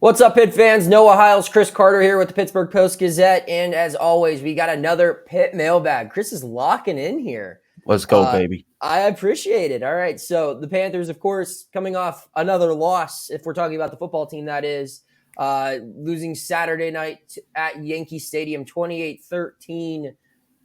What's up, Pitt fans? Noah Hiles, Chris Carter here with the Pittsburgh Post-Gazette. And as always, we got another Pitt mailbag. Chris is locking in here. Let's go, baby. I appreciate it. All right. So the Panthers, of course, coming off another loss, if we're talking about the football team, that is, losing Saturday night at Yankee Stadium 28-13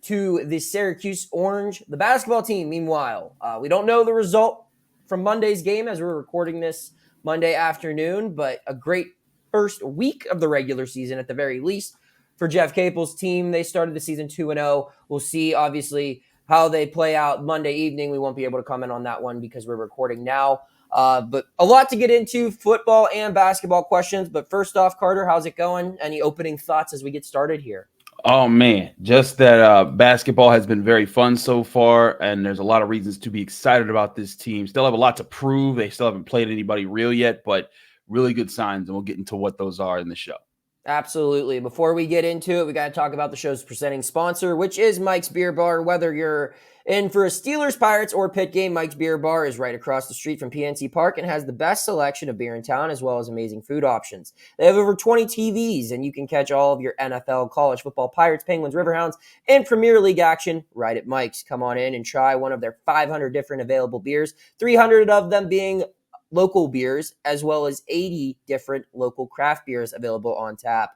to the Syracuse Orange. The basketball team, meanwhile, we don't know the result from Monday's game as we're recording this Monday afternoon, but a great first week of the regular season at the very least for Jeff Capel's team. They started the season 2-0. We'll see, obviously, how they play out Monday evening. We won't be able to comment on that one because we're recording now. But a lot to get into, football and basketball questions. But first off, Carter, how's it going? Any opening thoughts as we get started here? Oh, man, just that basketball has been very fun so far, and there's a lot of reasons to be excited about this team. Still have a lot to prove. They still haven't played anybody real yet, but really good signs, and we'll get into what those are in the show. Absolutely. Before we get into it, we got to talk about the show's presenting sponsor, which is Mike's Beer Bar. Whether you're in for a Steelers, Pirates, or Pitt game, Mike's Beer Bar is right across the street from PNC Park and has the best selection of beer in town as well as amazing food options. They have over 20 TVs, and you can catch all of your NFL, college football, Pirates, Penguins, Riverhounds, and Premier League action right at Mike's. Come on in and try one of their 500 different available beers, 300 of them being local beers, as well as 80 different local craft beers available on tap.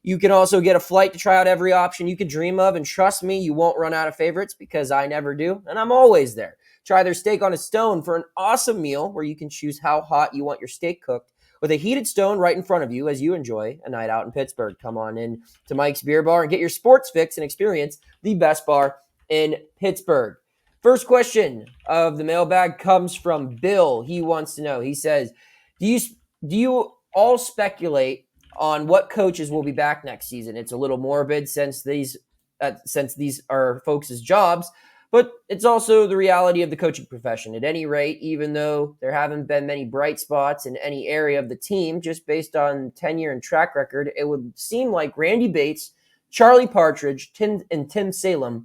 You can also get a flight to try out every option you could dream of, and trust me, you won't run out of favorites because I never do, and I'm always there. Try their steak on a stone for an awesome meal where you can choose how hot you want your steak cooked with a heated stone right in front of you as you enjoy a night out in Pittsburgh. Come on in to Mike's Beer Bar and get your sports fix and experience the best bar in Pittsburgh. First question of the mailbag comes from Bill. He wants to know, he says, do you all speculate on what coaches will be back next season? It's a little morbid since these are folks' jobs, but it's also the reality of the coaching profession. At any rate, even though there haven't been many bright spots in any area of the team, just based on tenure and track record, it would seem like Randy Bates, Charlie Partridge, and Tim Salem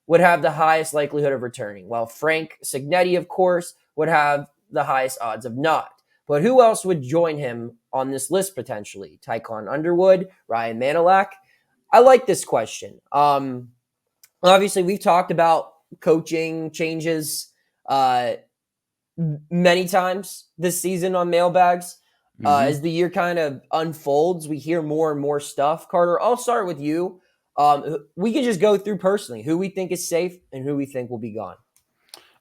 would have the highest likelihood of returning, while Frank Cignetti, of course, would have the highest odds of not. But who else would join him on this list potentially? Tyquan Underwood, Ryan Manilak? I like this question. Obviously, we've talked about coaching changes many times this season on mailbags. As the year kind of unfolds, we hear more and more stuff. Carter, I'll start with you. We can just go through personally who we think is safe and who we think will be gone.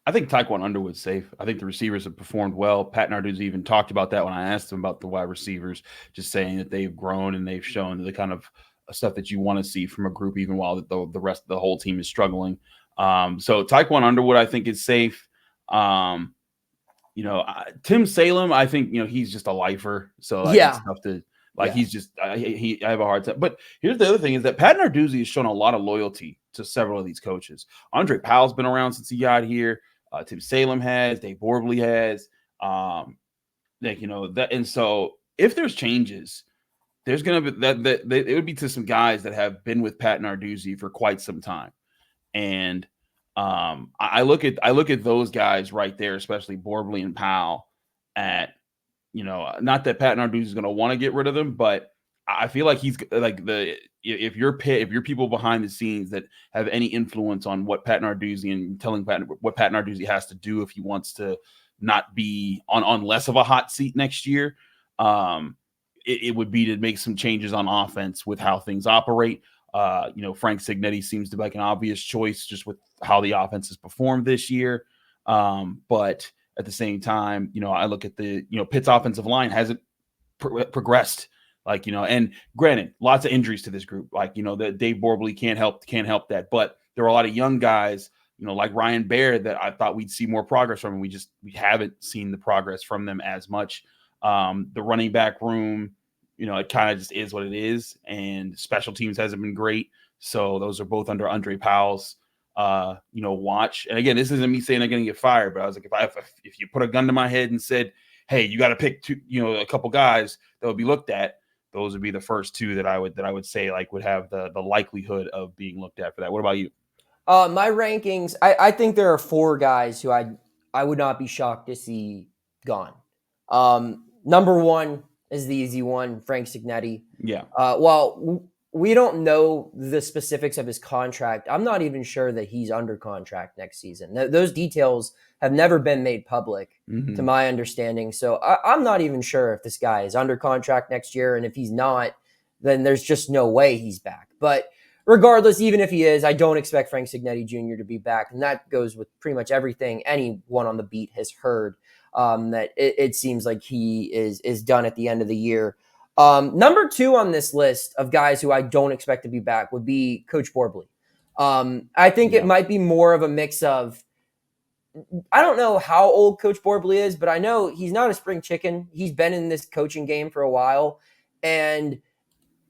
I think Tyquan Underwood's safe. I think the receivers have performed well. Pat Narduzzi even talked about that when I asked him about the wide receivers, just saying that they've grown and they've shown the kind of stuff that you want to see from a group, even while the rest of the whole team is struggling. So Tyquan Underwood, I think, is safe. Tim Salem, I think, he's just a lifer. So it's tough to – he's just I have a hard time. But here's the other thing is that Pat Narduzzi has shown a lot of loyalty to several of these coaches. Andre Powell's been around since he got here. Tim Salem has. Dave Borbley has. That. And so if there's changes, there's going to be that it would be to some guys that have been with Pat Narduzzi for quite some time. And I look at those guys right there, especially Borbley and Powell at, not that Pat Narduzzi is going to want to get rid of them, but I feel like he's like if you're people behind the scenes that have any influence on what Pat Narduzzi and telling what Pat Narduzzi has to do if he wants to not be on less of a hot seat next year, it would be to make some changes on offense with how things operate. Frank Cignetti seems to be like an obvious choice just with how the offense has performed this year, but at the same time, I look at Pitt's offensive line hasn't progressed, and granted, lots of injuries to this group, that Dave Borbley can't help that. But there are a lot of young guys, like Ryan Baird, that I thought we'd see more progress from, and we haven't seen the progress from them as much. The running back room, it kind of just is what it is, and special teams hasn't been great. So those are both under Andre Powell's watch. And again, this isn't me saying they're going to get fired, but I was like, if you put a gun to my head and said, hey, you got to pick two, a couple guys that would be looked at, those would be the first two that I would say would have the likelihood of being looked at for that. What about you? My rankings, I think there are four guys who I would not be shocked to see gone. Number one, is the easy one. Frank Signetti. Yeah. We don't know the specifics of his contract. I'm not even sure that he's under contract next season. Those details have never been made public, to my understanding. So I'm not even sure if this guy is under contract next year. And if he's not, then there's just no way he's back. But regardless, even if he is, I don't expect Frank Signetti Jr. to be back. And that goes with pretty much everything anyone on the beat has heard, that it seems like he is done at the end of the year. Number 2 on this list of guys who I don't expect to be back would be Coach Borbley. I think it might be more of a mix of, I don't know how old Coach Borbley is, but I know he's not a spring chicken. He's been in this coaching game for a while, and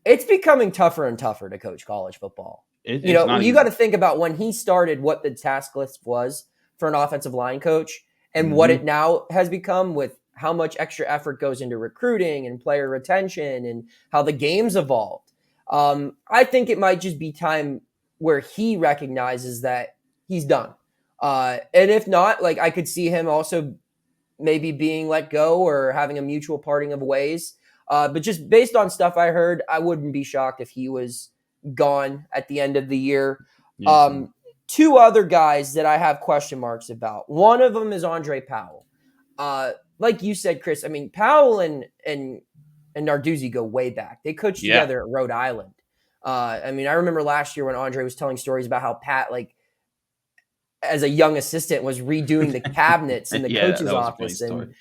it's becoming tougher and tougher to coach college football. You got to think about when he started, what the task list was for an offensive line coach and what it now has become, with how much extra effort goes into recruiting and player retention and how the game's evolved. I think it might just be time where he recognizes that he's done. And if not, like, I could see him also maybe being let go or having a mutual parting of ways. But just based on stuff I heard, I wouldn't be shocked if he was gone at the end of the year. Yes. 2 other guys that I have question marks about. One of them is Andre Powell. Like you said, Chris, I mean, Powell and Narduzzi go way back. They coached together at Rhode Island. I mean, I remember last year when Andre was telling stories about how Pat, like, as a young assistant, was redoing the cabinets in the coach's office, and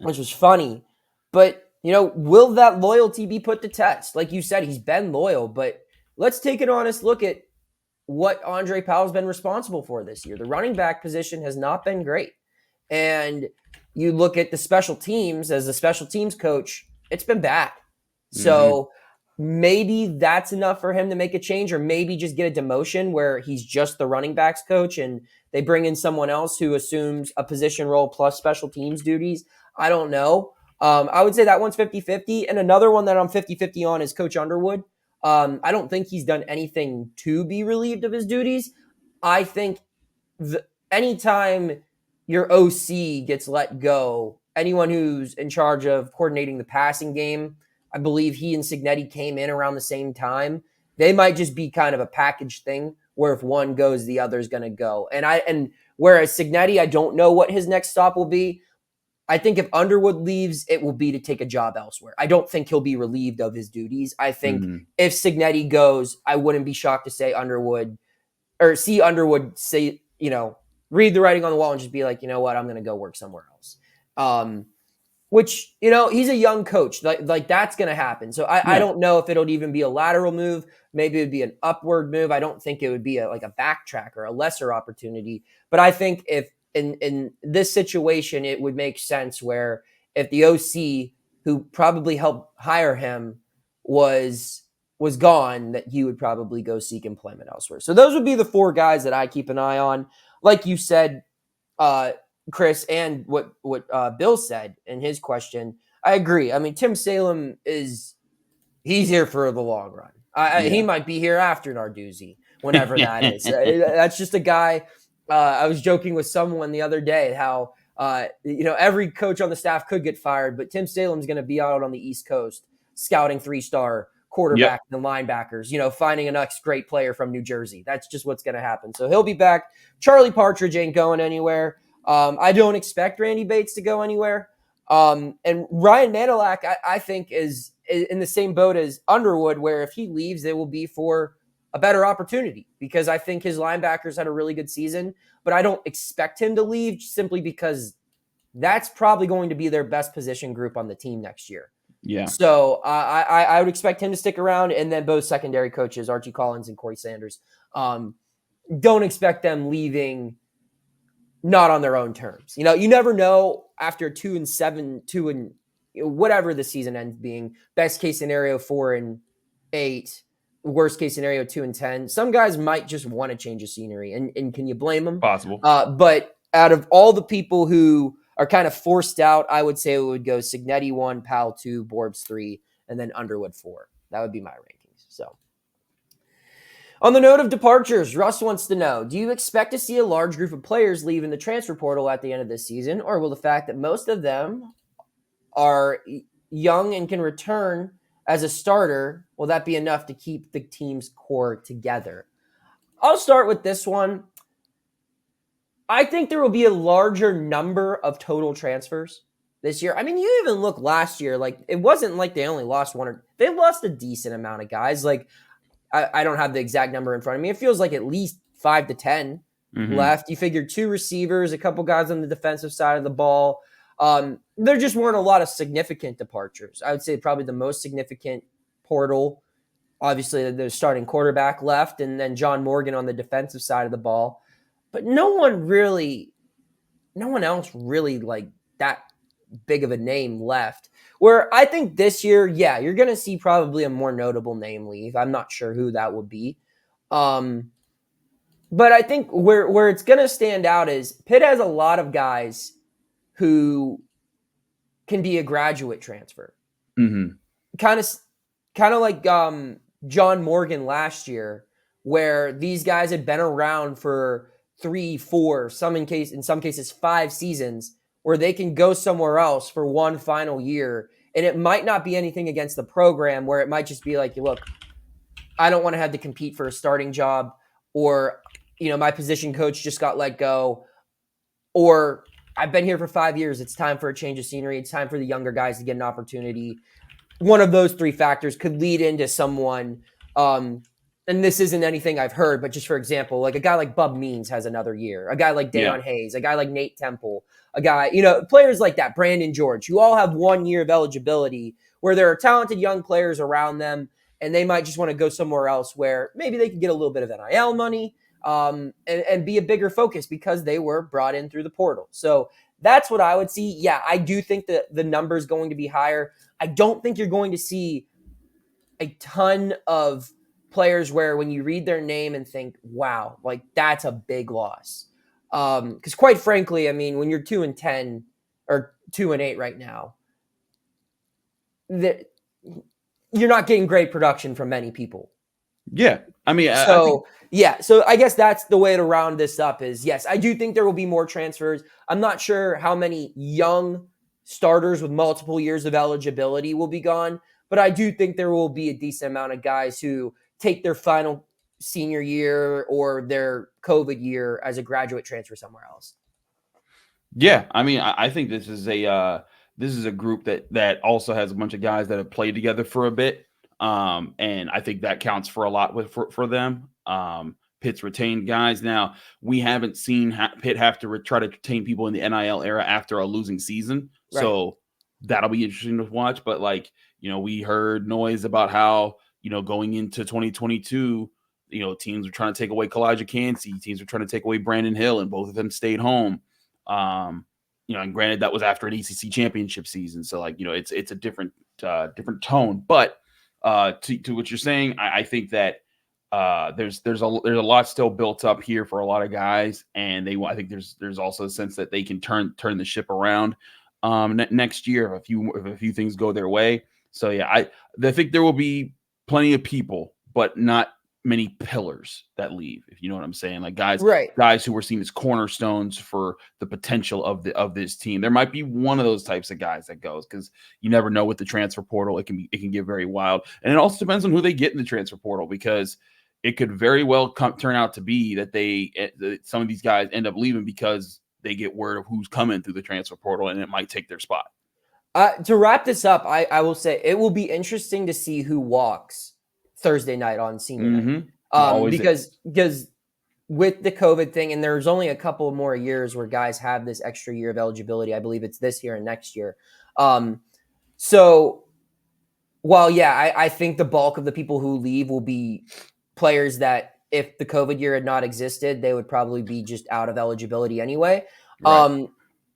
which was funny. But, will that loyalty be put to test? Like you said, he's been loyal, but let's take an honest look at what Andre Powell's been responsible for this year. The running back position has not been great. And you look at the special teams, as a special teams coach, it's been bad. So maybe that's enough for him to make a change, or maybe just get a demotion where he's just the running backs coach and they bring in someone else who assumes a position role plus special teams duties. I don't know. I would say that one's 50-50. And another one that I'm 50-50 on is Coach Underwood. I don't think he's done anything to be relieved of his duties. I think anytime your OC gets let go, anyone who's in charge of coordinating the passing game, I believe he and Signetti came in around the same time. They might just be kind of a package thing where if one goes, the other's going to go. And whereas Signetti, I don't know what his next stop will be. I think if Underwood leaves, it will be to take a job elsewhere. I don't think he'll be relieved of his duties. I think if Signetti goes, I wouldn't be shocked to see Underwood say, read the writing on the wall and just be like, you know what, I'm going to go work somewhere else. Which, he's a young coach. Like that's going to happen. So I don't know if it'll even be a lateral move. Maybe it would be an upward move. I don't think it would be a backtrack or a lesser opportunity. But I think if in this situation, it would make sense where if the OC who probably helped hire him was gone, that he would probably go seek employment elsewhere. So those would be the 4 guys that I keep an eye on. Like you said, Chris, and what Bill said in his question, I agree. I mean, Tim Salem he's here for the long run. He might be here after Narduzzi, whenever that is. That's just a guy. I was joking with someone the other day how, every coach on the staff could get fired, but Tim Salem's going to be out on the East Coast scouting 3-star quarterback and linebackers, finding a next great player from New Jersey. That's just what's going to happen. So he'll be back. Charlie Partridge ain't going anywhere. I don't expect Randy Bates to go anywhere. And Ryan Manilak, I think, is in the same boat as Underwood, where if he leaves, it will be for a better opportunity, because I think his linebackers had a really good season, but I don't expect him to leave simply because that's probably going to be their best position group on the team next year. Yeah. So I would expect him to stick around, and then both secondary coaches, Archie Collins and Corey Sanders, don't expect them leaving not on their own terms. You never know after 2-7, whatever the season ends being. Best case scenario 4-8, worst case scenario 2-10. Some guys might just want to change the scenery, and can you blame them? Possible. But out of all the people who are kind of forced out, I would say it would go Signetti 1, Powell 2, Borbs 3, and then Underwood 4. That would be my rankings. So, on the note of departures, Russ wants to know, do you expect to see a large group of players leave in the transfer portal at the end of this season, or will the fact that most of them are young and can return as a starter, will that be enough to keep the team's core together? I'll start with this one. I think there will be a larger number of total transfers this year. I mean, you even look last year, like it wasn't like they only lost one or they lost a decent amount of guys. Like I don't have the exact number in front of me. It feels like at least 5 to 10 left. You figure 2 receivers, a couple guys on the defensive side of the ball. There just weren't a lot of significant departures. I would say probably the most significant portal, obviously the starting quarterback left, and then John Morgan on the defensive side of the ball. But no one else really like that big of a name left. Where I think this year, yeah, you're going to see probably a more notable name leave. I'm not sure who that would be. But I think where it's going to stand out is Pitt has a lot of guys who can be a graduate transfer. Kind of like John Morgan last year, where these guys had been around for 3, 4, in some cases 5 seasons, where they can go somewhere else for one final year. And it might not be anything against the program, where it might just be like, look, I don't want to have to compete for a starting job, or, my position coach just got let go, or I've been here for 5 years. It's time for a change of scenery. It's time for the younger guys to get an opportunity. One of those 3 factors could lead into someone, and this isn't anything I've heard, but just for example, like a guy like Bub Means has another year, a guy like Deion Hayes, a guy like Nate Temple, a guy, players like that, Brandon George, who all have 1 year of eligibility, where there are talented young players around them, and they might just want to go somewhere else where maybe they can get a little bit of NIL money, and be a bigger focus because they were brought in through the portal. So that's what I would see. Yeah, I do think that the number is going to be higher. I don't think you're going to see a ton of players where when you read their name and think, wow, like that's a big loss. Because quite frankly, I mean, when you're 2-10 or 2-8 right now, that you're not getting great production from many people. Yeah. I mean, so I guess that's the way to round this up is, yes, I do think there will be more transfers. I'm not sure how many young starters with multiple years of eligibility will be gone, but I do think there will be a decent amount of guys who take their final senior year or their COVID year as a graduate transfer somewhere else. Yeah. I mean, I think this is a group that also has a bunch of guys that have played together for a bit. And I think that counts for a lot for them. Pitt's retained guys. Now, we haven't seen Pitt have to try to retain people in the NIL era after a losing season. Right. So that'll be interesting to watch. But we heard noise about how, going into 2022, teams were trying to take away Kalijah Cansey. Teams were trying to take away Brandon Hill, and both of them stayed home. And granted, that was after an ACC championship season. So it's a different tone. But to what you're saying, I think that there's a lot still built up here for a lot of guys, and I think there's also a sense that they can turn the ship around next year if a few things go their way. So yeah, I think there will be plenty of people, but not many pillars that leave, if you know what I'm saying. Like guys who were seen as cornerstones for the potential of this team. There might be one of those types of guys that goes, because you never know with the transfer portal. It can get very wild, and it also depends on who they get in the transfer portal, because it could very well turn out to be that some of these guys end up leaving because they get word of who's coming through the transfer portal, and it might take their spot. To wrap this up, I will say it will be interesting to see who walks Thursday night on senior night. Because with the COVID thing, and there's only a couple more years where guys have this extra year of eligibility. I believe it's this year and next year. So while, yeah, I think the bulk of the people who leave will be players that if the COVID year had not existed, they would probably be just out of eligibility anyway. Right.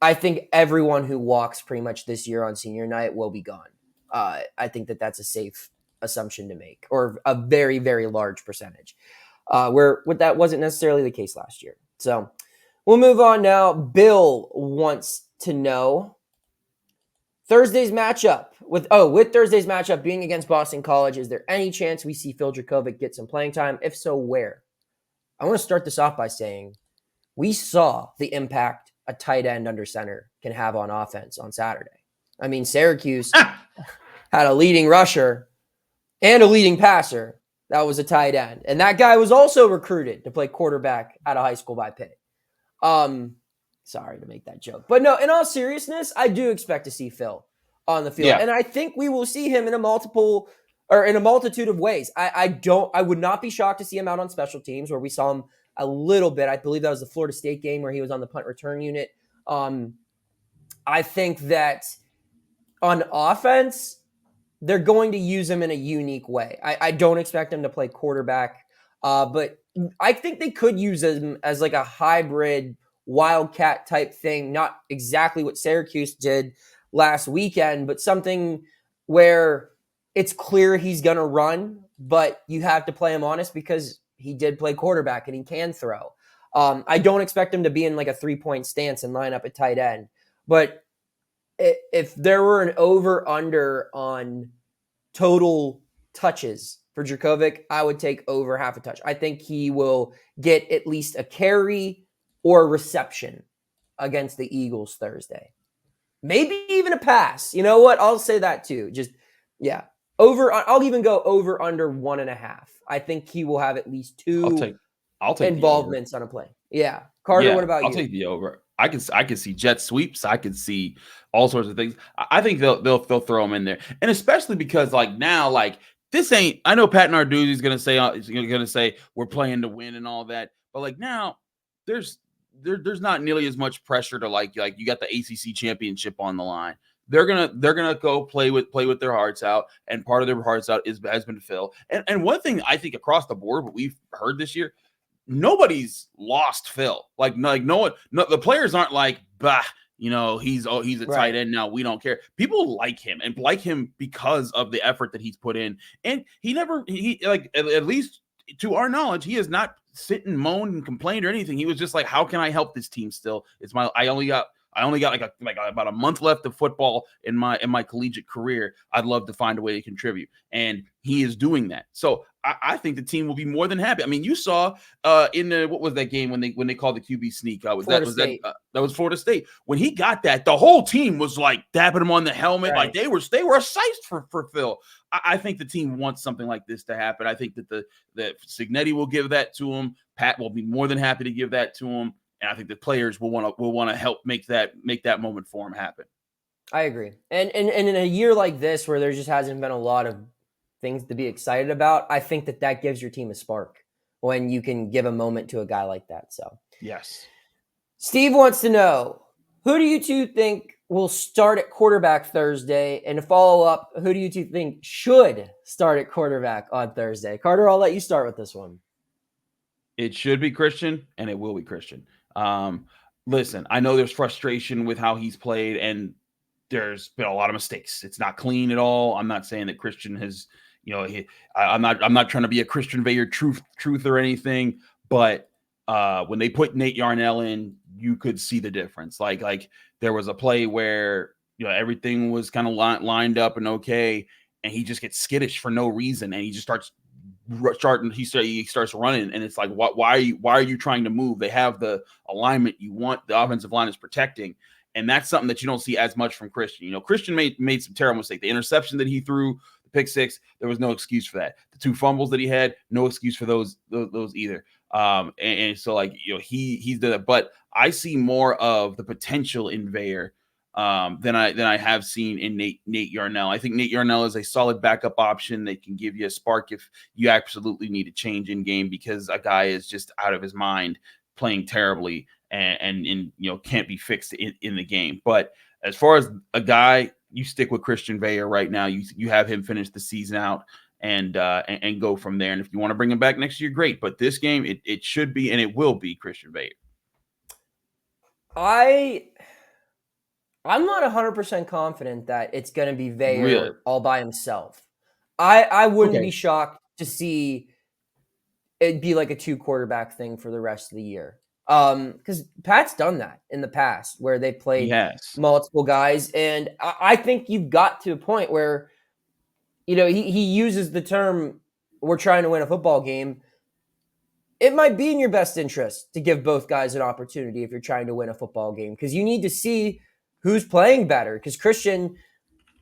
I think everyone who walks pretty much this year on senior night will be gone. I think that's a safe assumption to make, or a very, very large percentage, where that wasn't necessarily the case last year. So we'll move on now. Bill wants to know Thursday's matchup with Thursday's matchup being against Boston College. Is there any chance we see Phil Jurkovec get some playing time? If so, where? I want to start this off by saying we saw the impact a tight end under center can have on offense on Saturday. I mean, Syracuse had a leading rusher and a leading passer. That was a tight end. And that guy was also recruited to play quarterback out of high school by Pitt. Sorry to make that joke. But no, in all seriousness, I do expect to see Phil on the field. Yeah. And I think we will see him in a multitude of ways. I would not be shocked to see him out on special teams where we saw him a little bit. I believe that was the Florida State game where he was on the punt return unit. I think that on offense, they're going to use him in a unique way. I don't expect him to play quarterback, but I think they could use him as like a hybrid wildcat type thing. Not exactly what Syracuse did last weekend, but something where it's clear he's going to run, but you have to play him honest because he did play quarterback and he can throw. I don't expect him to be in like a 3-point stance and line up at tight end, but if there were an over-under on total touches for Jurkovec, I would take over half a touch. I think he will get at least a carry or a reception against the Eagles Thursday. Maybe even a pass. You know what? I'll say that too. I'll even go over under 1.5. I think he will have at least two I'll take involvements on a play. Yeah. Carter, what about you? I'll take the over. I can see jet sweeps. I can see all sorts of things. I think they'll throw him in there, and especially because like now, like this ain't. I know Pat Narduzzi is gonna say we're playing to win and all that, but like now there's not nearly as much pressure to like you got the ACC championship on the line. They're gonna go play with their hearts out, and part of their hearts out has been Phil. And one thing I think across the board, what we've heard this year. Nobody's lost Phil. Like no one, the players aren't like, bah, he's a tight end now. We don't care. People like him and like him because of the effort that he's put in. And he at least to our knowledge, he has not sit and moaned and complained or anything. He was just like, how can I help this team still? I only got like about a month left of football in my collegiate career. I'd love to find a way to contribute. And he is doing that. So I think the team will be more than happy. I mean, you saw in the what was that game when they called the QB sneak? That was Florida State. When he got that, the whole team was like dapping him on the helmet, right. Like they were psyched for Phil. I think the team wants something like this to happen. I think that that Cignetti will give that to him. Pat will be more than happy to give that to him, and I think the players will want to help make that moment for him happen. I agree, and in a year like this where there just hasn't been a lot of things to be excited about, I think that gives your team a spark when you can give a moment to a guy like that. So yes, Steve wants to know, who do you two think will start at quarterback Thursday? And to follow up, who do you two think should start at quarterback on Thursday? Carter, I'll let you start with this one. It should be Christian, and it will be Christian. Listen, I know there's frustration with how he's played, and there's been a lot of mistakes. It's not clean at all. I'm not saying that Christian has, I'm not trying to be a Christian Veilleux truth or anything, but when they put Nate Yarnell in, you could see the difference. Like there was a play where everything was kind of lined up and okay, and he just gets skittish for no reason, and he just starts running, and it's like, why are you trying to move? They have the alignment you want. The offensive line is protecting, and that's something that you don't see as much from Christian. Christian made some terrible mistakes. The interception that he threw, the pick six, there was no excuse for that. The 2 fumbles that he had, no excuse for those either. And so he's done that, but I see more of the potential in Veilleux than I have seen in Nate Yarnell. I think Nate Yarnell is a solid backup option that can give you a spark if you absolutely need a change in game because a guy is just out of his mind playing terribly and can't be fixed in the game. But as far as a guy, you stick with Christian Veilleux right now. You have him finish the season out and go from there. And if you want to bring him back next year, great. But this game, it should be and it will be Christian Veilleux. I'm not 100% confident that it's going to be Veilleux all by himself. I wouldn't be shocked to see it be like a 2 quarterback thing for the rest of the year. Because Pat's done that in the past where they played multiple guys. And I think you've got to a point where, he uses the term, we're trying to win a football game. It might be in your best interest to give both guys an opportunity if you're trying to win a football game because you need to see who's playing better. Because Christian,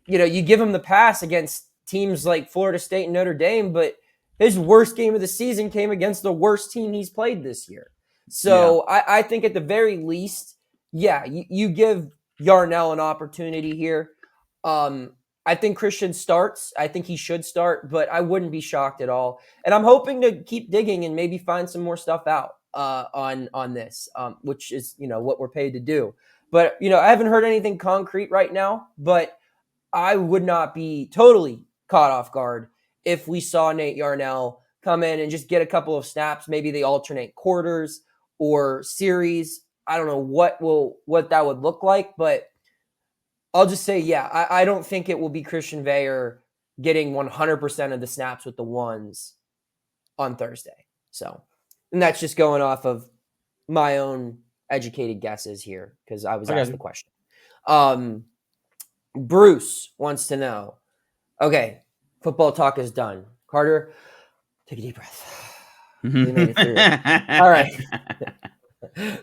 you give him the pass against teams like Florida State and Notre Dame, but his worst game of the season came against the worst team he's played this year. So I think at the very least, you give Yarnell an opportunity here. I think Christian starts. I think he should start, but I wouldn't be shocked at all. And I'm hoping to keep digging and maybe find some more stuff out on this, which is, what we're paid to do. But, I haven't heard anything concrete right now, but I would not be totally caught off guard if we saw Nate Yarnell come in and just get a couple of snaps. Maybe they alternate quarters or series. I don't know what that would look like, but I'll just say, I don't think it will be Christian Veilleux getting 100% of the snaps with the ones on Thursday. So, and that's just going off of my own educated guesses here because I was asked the question. Bruce wants to know, okay, football talk is done. Carter, take a deep breath. We made it through it. All right.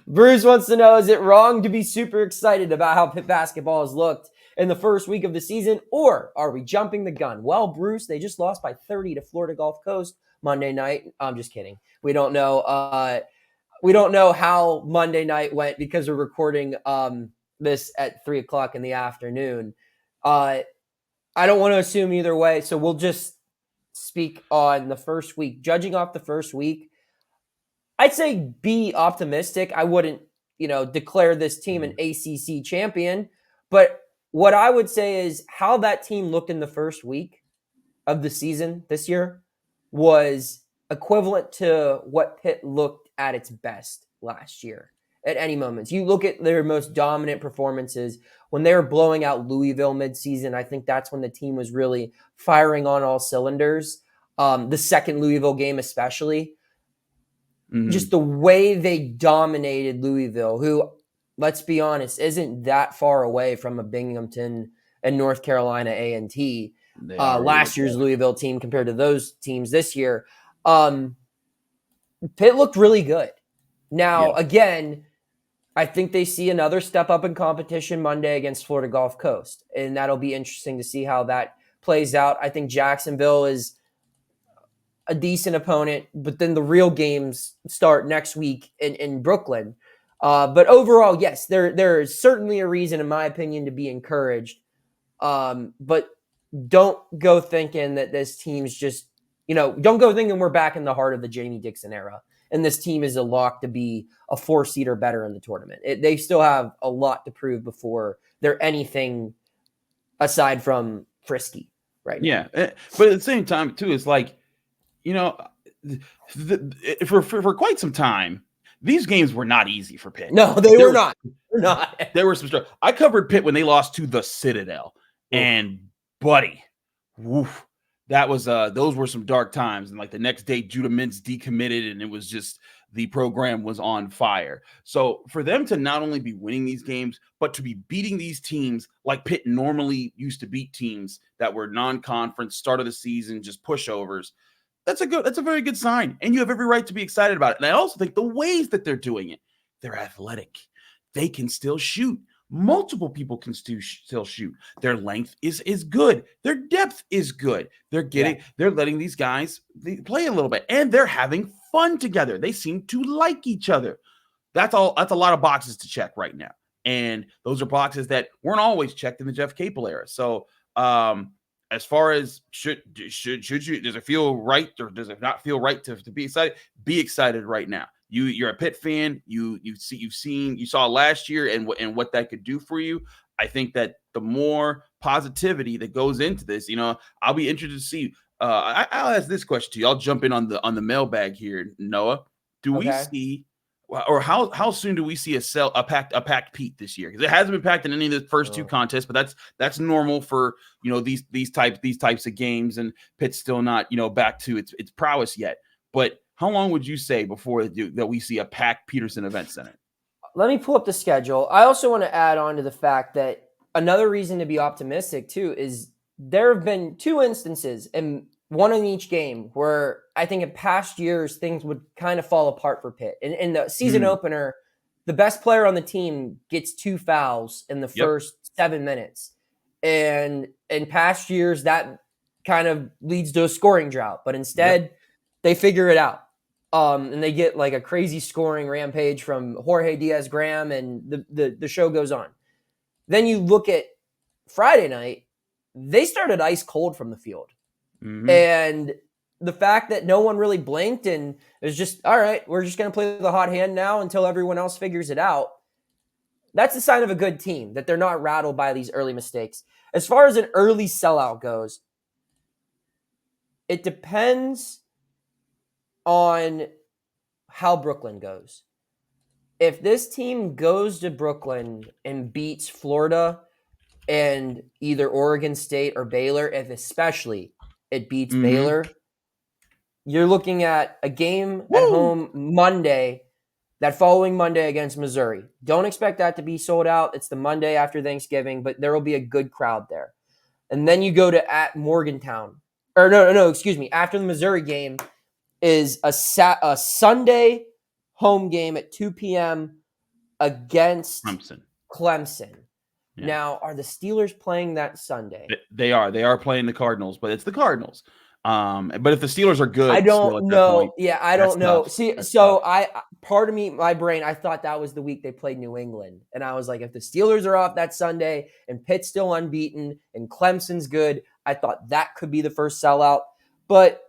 Bruce wants to know, is it wrong to be super excited about how Pitt basketball has looked in the first week of the season, or are we jumping the gun? Well, Bruce, they just lost by 30 to Florida Gulf Coast Monday night. I'm just kidding. We don't know. We don't know how Monday night went because we're recording this at 3:00 in the afternoon. I don't want to assume either way, so we'll just speak on the first week. Judging off the first week, I'd say be optimistic. I wouldn't, declare this team an ACC champion. But what I would say is how that team looked in the first week of the season this year was equivalent to what Pitt looked at its best last year at any moments. You look at their most dominant performances when they were blowing out Louisville midseason. I think that's when the team was really firing on all cylinders. The second Louisville game especially. Just the way they dominated Louisville, who, let's be honest, isn't that far away from a Binghamton and North Carolina A&T. Last year's Louisville team compared to those teams this year. Pitt looked really good. Now, again, I think they see another step up in competition Monday against Florida Gulf Coast, and that'll be interesting to see how that plays out. I think Jacksonville is a decent opponent, but then the real games start next week in Brooklyn. But overall, yes, there is certainly a reason, in my opinion, to be encouraged. But don't go thinking that this team's just, don't go thinking we're back in the heart of the Jamie Dixon era. And this team is a lock to be a 4-seed or better in the tournament. They still have a lot to prove before they're anything aside from frisky right now. Yeah. But at the same time, too, it's like, for quite some time, these games were not easy for Pitt. No, they were not. They're not. There were some stuff. I covered Pitt when they lost to the Citadel, and buddy, woof, that was those were some dark times. And like the next day, Judah Mintz decommitted, and it was just the program was on fire. So for them to not only be winning these games, but to be beating these teams like Pitt normally used to beat teams that were non-conference, start of the season, just pushovers. That's a very good sign. And you have every right to be excited about it. And I also think the ways that they're doing it, they're athletic. They can still shoot. Multiple people can still shoot. Their length is good. Their depth is good. They're letting these guys play a little bit, and they're having fun together. They seem to like each other. That's a lot of boxes to check right now. And those are boxes that weren't always checked in the Jeff Capel era. So, as far as should you, does it feel right or does it not feel right to be excited? Be excited right now. You're a Pitt fan. You saw last year and what that could do for you. I think that the more positivity that goes into this, I'll be interested to see. I'll ask this question to you. I'll jump in on the mailbag here, Noah. Do we see, or how soon do we see a packed Pete this year? Because it hasn't been packed in any of the first two contests, but that's normal for these types of games, and Pitt's still not back to its prowess yet. But how long would you say before that we see a packed Peterson Event Center? Let me pull up the schedule. I also want to add on to the fact that another reason to be optimistic too is there have been two instances, and one in each game, where I think in past years things would kind of fall apart for Pitt. In the season opener, the best player on the team gets 2 fouls in the first 7 minutes. And in past years, that kind of leads to a scoring drought. But instead, they figure it out. And they get like a crazy scoring rampage from Jorge Diaz-Graham, and the show goes on. Then you look at Friday night, they started ice cold from the field. Mm-hmm. And the fact that no one really blinked and it was just, all right, we're just going to play the hot hand now until everyone else figures it out. That's a sign of a good team, that they're not rattled by these early mistakes. As far as an early sellout goes, it depends on how Brooklyn goes. If this team goes to Brooklyn and beats Florida and either Oregon State or Baylor, if especially it beats Baylor, you're looking at a game at home Monday, that following Monday against Missouri. Don't expect that to be sold out. It's the Monday after Thanksgiving, but there will be a good crowd there. And then you go to at Morgantown. Or no, excuse me. After the Missouri game is a Sunday home game at 2 p.m. against Clemson. Yeah. Now, are the Steelers playing that Sunday? They are. They are playing the Cardinals, but it's the Cardinals. But if the Steelers are good, I don't know. I don't know. Tough. See, that's so tough. Part of me, my brain, I thought that was the week they played New England. And I was like, if the Steelers are off that Sunday and Pitt's still unbeaten and Clemson's good, I thought that could be the first sellout. But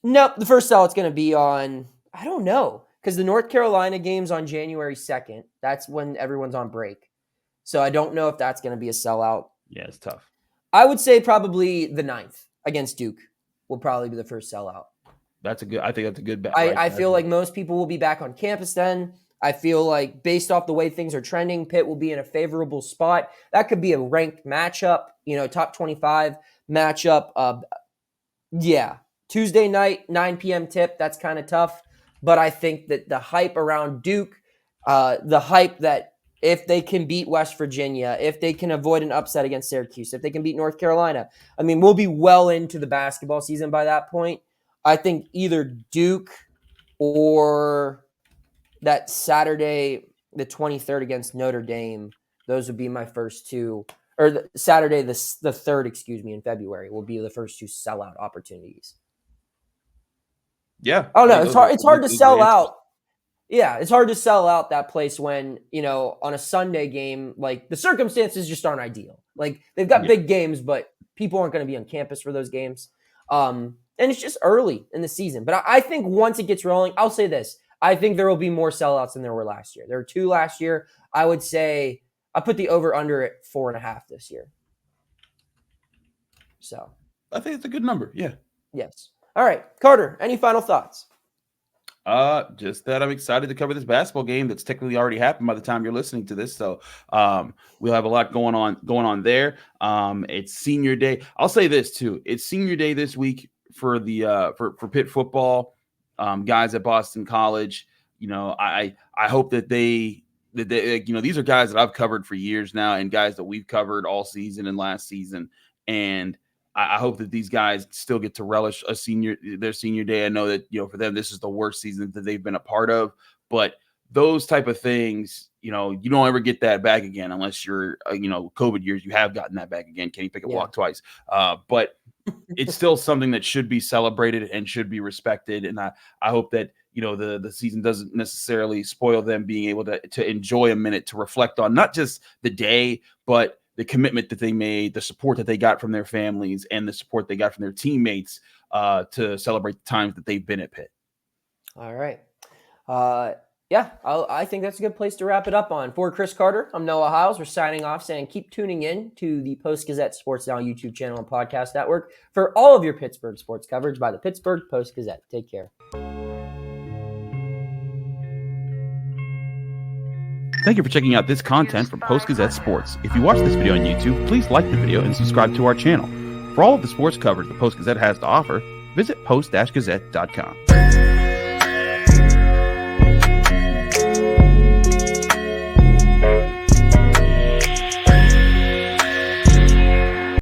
nope, the first sellout's going to be on, I don't know, because the North Carolina game's on January 2nd. That's when everyone's on break. So I don't know if that's going to be a sellout. Yeah, it's tough. I would say probably the 9th against Duke will probably be the first sellout. I think that's a good bet. I feel like most people will be back on campus then. I feel like based off the way things are trending, Pitt will be in a favorable spot. That could be a ranked matchup, top 25 matchup. Tuesday night, 9 p.m. tip. That's kind of tough. But I think that the hype around Duke, the hype that if they can beat West Virginia, if they can avoid an upset against Syracuse, if they can beat North Carolina, I mean, we'll be well into the basketball season by that point. I think either Duke or that Saturday, the 23rd against Notre Dame, those would be my first two, or Saturday, the 3rd, in February will be the first two sellout opportunities. Yeah. Oh no, it's hard to sell out. Yeah, it's hard to sell out that place when, on a Sunday game, like the circumstances just aren't ideal. Like they've got big games, but people aren't going to be on campus for those games. And it's just early in the season. But I think once it gets rolling, I'll say this. I think there will be more sellouts than there were last year. There were 2 last year. I would say I put the over-under at 4.5 this year. So I think it's a good number. Yeah. Yes. All right. Carter, any final thoughts? Just that I'm excited to cover this basketball game that's technically already happened by the time you're listening to this. So we'll have a lot going on there. It's senior day. I'll say this too. It's senior day this week for the for Pitt football. Guys at Boston College. I hope that they these are guys that I've covered for years now, and guys that we've covered all season and last season. And I hope that these guys still get to relish their senior day. I know that, for them, this is the worst season that they've been a part of, but those type of things, you don't ever get that back again unless you're, COVID years, you have gotten that back again. Kenny Pickett walked twice. But it's still something that should be celebrated and should be respected. And I hope that, the season doesn't necessarily spoil them being able to enjoy a minute to reflect on not just the day, but the commitment that they made, the support that they got from their families, and the support they got from their teammates to celebrate the times that they've been at Pitt. All right. I think that's a good place to wrap it up on. For Chris Carter, I'm Noah Hiles. We're signing off saying keep tuning in to the Post-Gazette Sports Now YouTube channel and podcast network for all of your Pittsburgh sports coverage by the Pittsburgh Post-Gazette. Take care. Thank you for checking out this content from Post-Gazette Sports. If you watch this video on YouTube, please like the video and subscribe to our channel. For all of the sports coverage the Post-Gazette has to offer, visit post-gazette.com.